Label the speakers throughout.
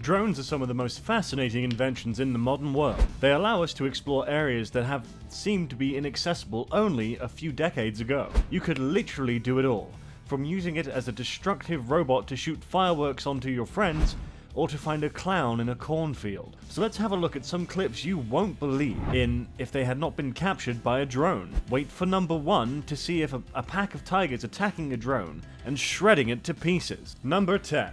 Speaker 1: Drones are some of the most fascinating inventions in the modern world. They allow us to explore areas that have seemed to be inaccessible only a few decades ago. You could literally do it all, from using it as a destructive robot to shoot fireworks onto your friends, or to find a clown in a cornfield. So let's have a look at some clips you won't believe in if they had not been captured by a drone. Wait for number 1 to see if a pack of tigers attacking a drone and shredding it to pieces. Number 10.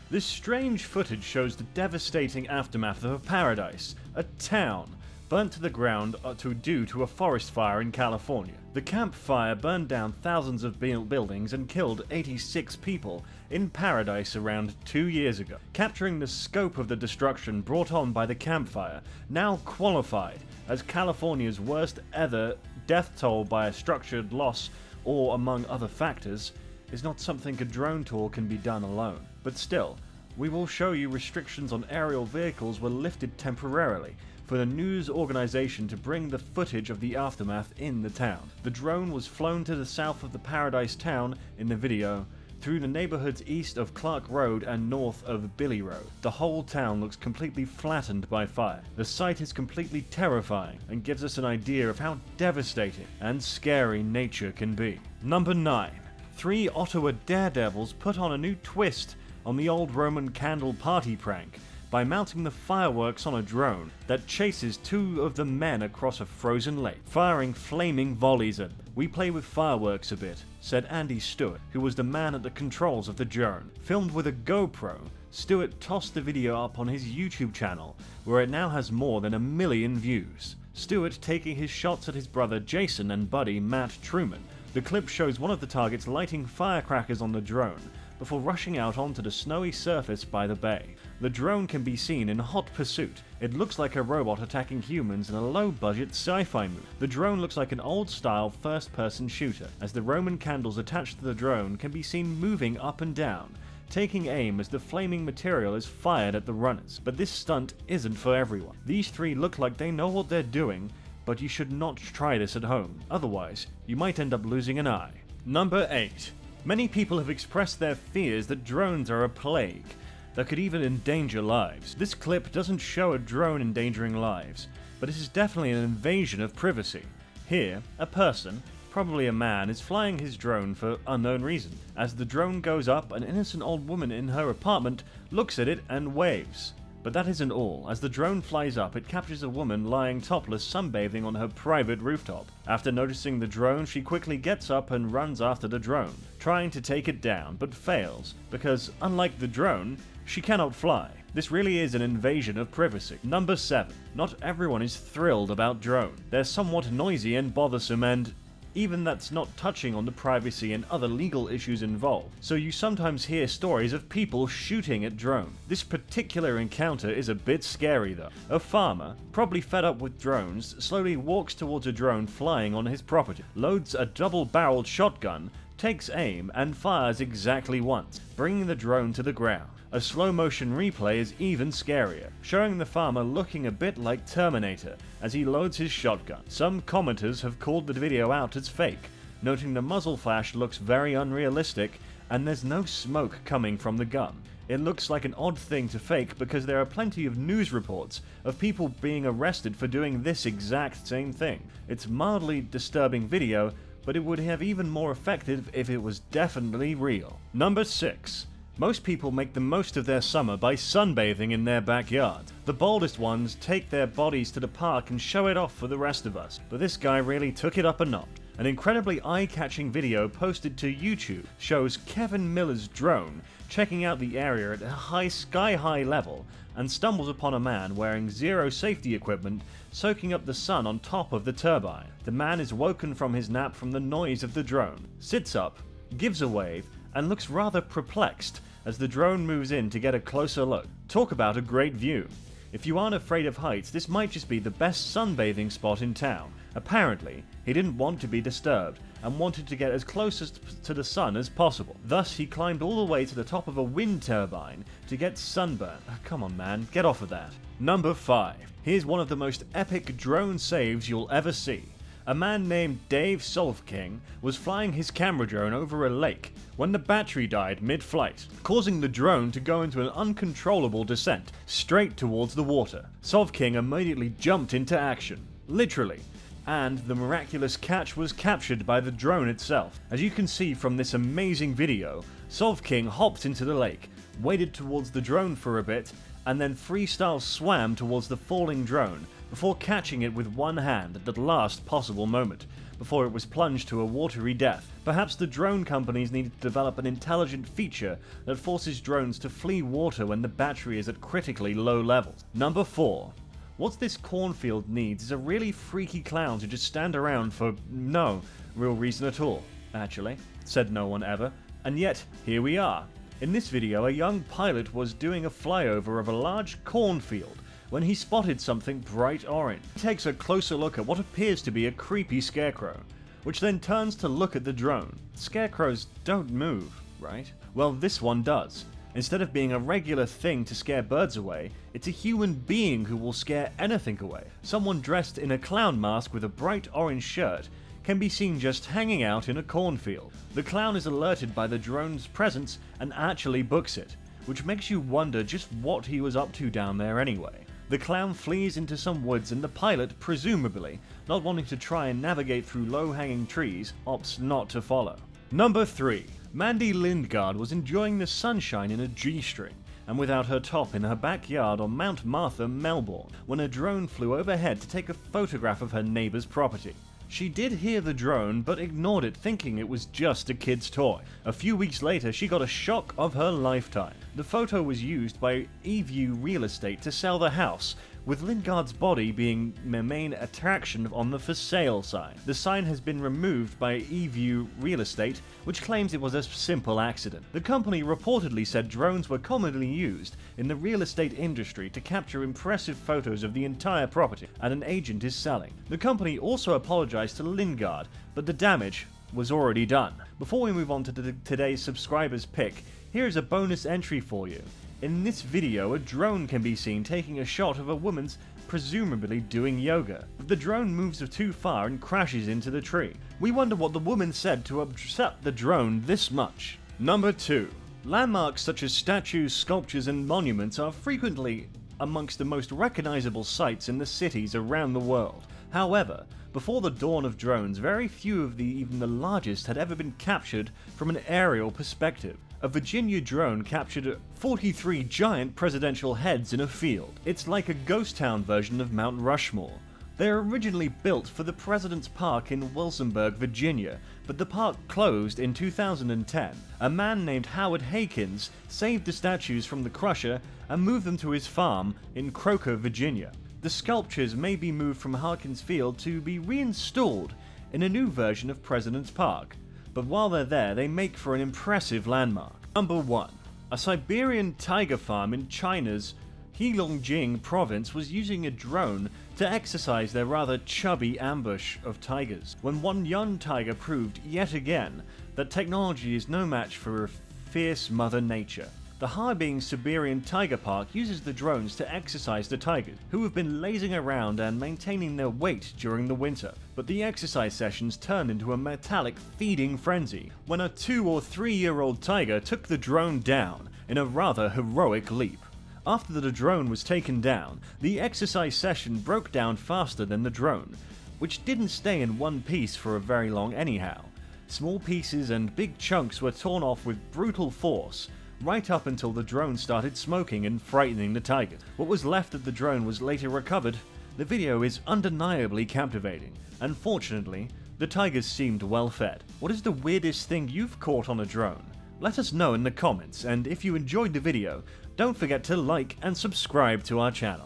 Speaker 1: This strange footage shows the devastating aftermath of a paradise, a town, burnt to the ground due to a forest fire in California. The campfire burned down thousands of buildings and killed 86 people in Paradise around 2 years ago. Capturing the scope of the destruction brought on by the campfire, now qualified as California's worst ever death toll by a structured loss or among other factors, is not something a drone tour can be done alone. But still, we will show you restrictions on aerial vehicles were lifted temporarily for the news organization to bring the footage of the aftermath in the town. The drone was flown to the south of the Paradise town in the video, through the neighborhoods east of Clark Road and north of Billy Road. The whole town looks completely flattened by fire. The sight is completely terrifying and gives us an idea of how devastating and scary nature can be. Number 9. 3 Ottawa daredevils put on a new twist on the old Roman candle party prank by mounting the fireworks on a drone that chases 2 of the men across a frozen lake, firing flaming volleys at them. "We play with fireworks a bit," said Andy Stewart, who was the man at the controls of the drone. Filmed with a GoPro, Stewart tossed the video up on his YouTube channel, where it now has more than 1 million views. Stewart taking his shots at his brother Jason and buddy Matt Truman. The clip shows one of the targets lighting firecrackers on the drone, before rushing out onto the snowy surface by the bay. The drone can be seen in hot pursuit. It looks like a robot attacking humans in a low-budget sci-fi movie. The drone looks like an old-style first-person shooter, as the Roman candles attached to the drone can be seen moving up and down, taking aim as the flaming material is fired at the runners. But this stunt isn't for everyone. These 3 look like they know what they're doing, but you should not try this at home. Otherwise, you might end up losing an eye. Number 8. Many people have expressed their fears that drones are a plague that could even endanger lives. This clip doesn't show a drone endangering lives, but it is definitely an invasion of privacy. Here, a person, probably a man, is flying his drone for unknown reason. As the drone goes up, an innocent old woman in her apartment looks at it and waves. But that isn't all. As the drone flies up, it captures a woman lying topless sunbathing on her private rooftop. After noticing the drone, she quickly gets up and runs after the drone, trying to take it down, but fails, because unlike the drone, she cannot fly. This really is an invasion of privacy. Number 7. Not everyone is thrilled about drones. They're somewhat noisy and bothersome, and even that's not touching on the privacy and other legal issues involved. So you sometimes hear stories of people shooting at drones. This particular encounter is a bit scary though. A farmer, probably fed up with drones, slowly walks towards a drone flying on his property, loads a double-barreled shotgun, takes aim, and fires exactly once, bringing the drone to the ground. A slow-motion replay is even scarier, showing the farmer looking a bit like Terminator as he loads his shotgun. Some commenters have called the video out as fake, noting the muzzle flash looks very unrealistic and there's no smoke coming from the gun. It looks like an odd thing to fake because there are plenty of news reports of people being arrested for doing this exact same thing. It's mildly disturbing video, but it would have even more effective if it was definitely real. Number 6. Most people make the most of their summer by sunbathing in their backyard. The boldest ones take their bodies to the park and show it off for the rest of us, but this guy really took it up a notch. An incredibly eye-catching video posted to YouTube shows Kevin Miller's drone checking out the area at a sky-high level and stumbles upon a man wearing zero safety equipment soaking up the sun on top of the turbine. The man is woken from his nap from the noise of the drone, sits up, gives a wave, and looks rather perplexed as the drone moves in to get a closer look. Talk about a great view. If you aren't afraid of heights, this might just be the best sunbathing spot in town. Apparently, he didn't want to be disturbed and wanted to get as close to the sun as possible. Thus, he climbed all the way to the top of a wind turbine to get sunburn. Oh, come on man, get off of that. Number 5. Here's one of the most epic drone saves you'll ever see. A man named Dave Solfking was flying his camera drone over a lake when the battery died mid-flight, causing the drone to go into an uncontrollable descent straight towards the water. Solfking immediately jumped into action, literally, and the miraculous catch was captured by the drone itself. As you can see from this amazing video, Solfking hopped into the lake, waded towards the drone for a bit, and then freestyle swam towards the falling drone before catching it with one hand at the last possible moment, before it was plunged to a watery death. Perhaps the drone companies needed to develop an intelligent feature that forces drones to flee water when the battery is at critically low levels. Number 4. What this cornfield needs is a really freaky clown to just stand around for no real reason at all, actually, said no one ever. And yet, here we are. In this video, a young pilot was doing a flyover of a large cornfield when he spotted something bright orange. He takes a closer look at what appears to be a creepy scarecrow, which then turns to look at the drone. Scarecrows don't move, right? Well, this one does. Instead of being a regular thing to scare birds away, it's a human being who will scare anything away. Someone dressed in a clown mask with a bright orange shirt can be seen just hanging out in a cornfield. The clown is alerted by the drone's presence and actually books it, which makes you wonder just what he was up to down there anyway. The clown flees into some woods and the pilot, presumably, not wanting to try and navigate through low-hanging trees, opts not to follow. Number 3. Mandy Lingard was enjoying the sunshine in a G-string and without her top in her backyard on Mount Martha, Melbourne, when a drone flew overhead to take a photograph of her neighbour's property. She did hear the drone, but ignored it, thinking it was just a kid's toy. A few weeks later, she got a shock of her lifetime. The photo was used by eView Real Estate to sell the house, with Lingard's body being the main attraction on the for sale sign. The sign has been removed by eView Real Estate, which claims it was a simple accident. The company reportedly said drones were commonly used in the real estate industry to capture impressive photos of the entire property, and an agent is selling. The company also apologized to Lingard, but the damage was already done. Before we move on to today's subscribers pick, here is a bonus entry for you. In this video, a drone can be seen taking a shot of a woman's presumably doing yoga, but the drone moves too far and crashes into the tree. We wonder what the woman said to upset the drone this much. Number 2. Landmarks such as statues, sculptures and monuments are frequently amongst the most recognizable sights in the cities around the world. However, before the dawn of drones, very few of even the largest had ever been captured from an aerial perspective. A Virginia drone captured 43 giant presidential heads in a field. It's like a ghost town version of Mount Rushmore. They were originally built for the President's Park in Wilsonburg, Virginia, but the park closed in 2010. A man named Howard Hakins saved the statues from the crusher and moved them to his farm in Croker, Virginia. The sculptures may be moved from Harkins Field to be reinstalled in a new version of President's Park, but while they're there, they make for an impressive landmark. Number 1. A Siberian tiger farm in China's Heilongjiang province was using a drone to exercise their rather chubby ambush of tigers, when one young tiger proved yet again that technology is no match for fierce Mother Nature. The Harbin Siberian Tiger Park uses the drones to exercise the tigers, who have been lazing around and maintaining their weight during the winter. But the exercise sessions turned into a metallic feeding frenzy when a 2 or 3 year old tiger took the drone down in a rather heroic leap. After the drone was taken down, the exercise session broke down faster than the drone, which didn't stay in one piece for a very long anyhow. Small pieces and big chunks were torn off with brutal force, right up until the drone started smoking and frightening the tigers. What was left of the drone was later recovered. The video is undeniably captivating. Unfortunately, the tigers seemed well fed. What is the weirdest thing you've caught on a drone? Let us know in the comments, and if you enjoyed the video, don't forget to like and subscribe to our channel.